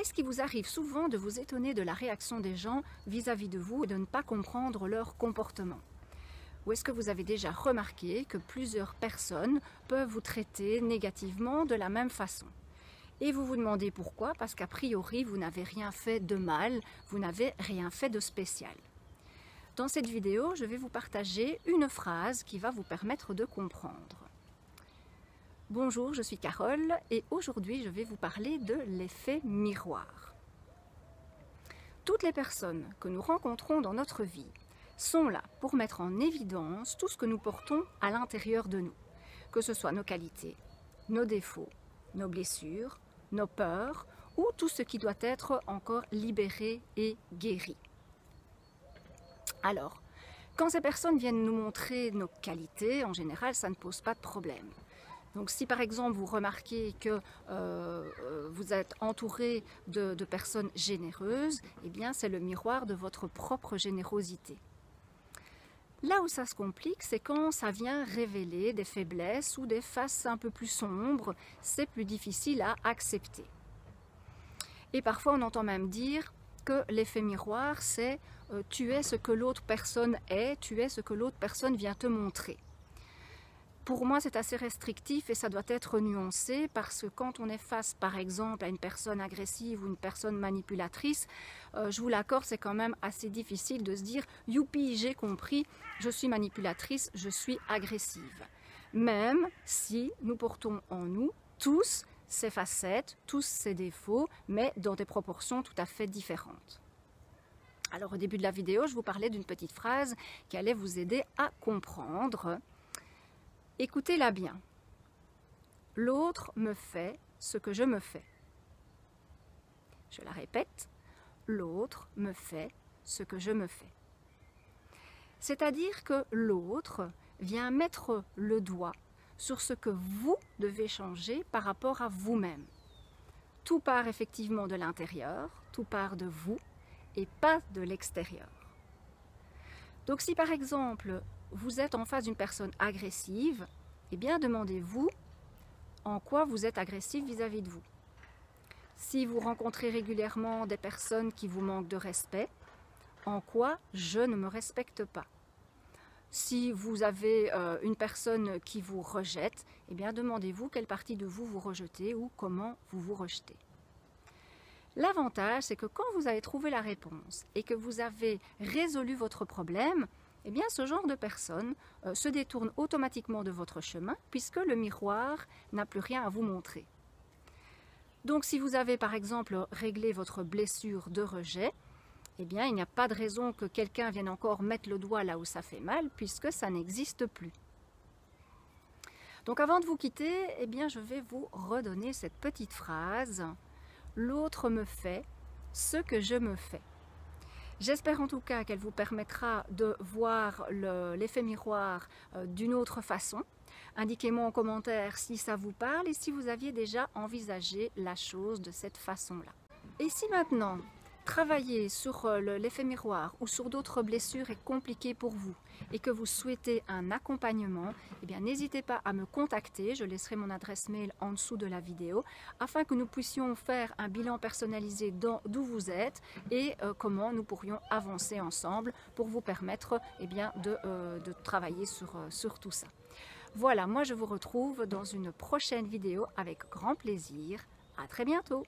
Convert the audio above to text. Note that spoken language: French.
Est-ce qu'il vous arrive souvent de vous étonner de la réaction des gens vis-à-vis de vous et de ne pas comprendre leur comportement? Ou est-ce que vous avez déjà remarqué que plusieurs personnes peuvent vous traiter négativement de la même façon? Et vous vous demandez pourquoi? Parce qu'a priori, vous n'avez rien fait de mal, vous n'avez rien fait de spécial. Dans cette vidéo, je vais vous partager une phrase qui va vous permettre de comprendre. Bonjour, je suis Carole et aujourd'hui je vais vous parler de l'effet miroir. Toutes les personnes que nous rencontrons dans notre vie sont là pour mettre en évidence tout ce que nous portons à l'intérieur de nous, que ce soit nos qualités, nos défauts, nos blessures, nos peurs ou tout ce qui doit être encore libéré et guéri. Alors, quand ces personnes viennent nous montrer nos qualités, en général, ça ne pose pas de problème. Donc si par exemple vous remarquez que vous êtes entouré de personnes généreuses, eh bien c'est le miroir de votre propre générosité. Là où ça se complique, c'est quand ça vient révéler des faiblesses ou des faces un peu plus sombres, c'est plus difficile à accepter. Et parfois on entend même dire que l'effet miroir, c'est tu es ce que l'autre personne est, tu es ce que l'autre personne vient te montrer. Pour moi, c'est assez restrictif et ça doit être nuancé parce que quand on est face, par exemple, à une personne agressive ou une personne manipulatrice, je vous l'accorde, c'est quand même assez difficile de se dire « Youpi, j'ai compris, je suis manipulatrice, je suis agressive ». Même si nous portons en nous tous ces facettes, tous ces défauts, mais dans des proportions tout à fait différentes. Alors au début de la vidéo, je vous parlais d'une petite phrase qui allait vous aider à comprendre. Écoutez-la bien. L'autre me fait ce que je me fais. Je la répète. L'autre me fait ce que je me fais. C'est-à-dire que l'autre vient mettre le doigt sur ce que vous devez changer par rapport à vous-même. Tout part effectivement de l'intérieur, tout part de vous et pas de l'extérieur. Donc si par exemple, vous êtes en face d'une personne agressive, eh bien demandez-vous en quoi vous êtes agressif vis-à-vis de vous. Si vous rencontrez régulièrement des personnes qui vous manquent de respect, en quoi je ne me respecte pas? Si vous avez une personne qui vous rejette, eh bien demandez-vous quelle partie de vous vous rejetez ou comment vous vous rejetez. L'avantage, c'est que quand vous avez trouvé la réponse et que vous avez résolu votre problème, eh bien ce genre de personne se détourne automatiquement de votre chemin puisque le miroir n'a plus rien à vous montrer. Donc si vous avez par exemple réglé votre blessure de rejet, eh bien il n'y a pas de raison que quelqu'un vienne encore mettre le doigt là où ça fait mal puisque ça n'existe plus. Donc avant de vous quitter, eh bien je vais vous redonner cette petite phrase. L'autre me fait ce que je me fais. J'espère en tout cas qu'elle vous permettra de voir l'effet miroir d'une autre façon. Indiquez-moi en commentaire si ça vous parle et si vous aviez déjà envisagé la chose de cette façon-là. Et si maintenant, travailler sur l'effet miroir ou sur d'autres blessures est compliqué pour vous et que vous souhaitez un accompagnement, eh bien n'hésitez pas à me contacter, je laisserai mon adresse mail en dessous de la vidéo afin que nous puissions faire un bilan personnalisé d'où vous êtes et comment nous pourrions avancer ensemble pour vous permettre de travailler sur tout ça. Voilà, moi je vous retrouve dans une prochaine vidéo avec grand plaisir. À très bientôt.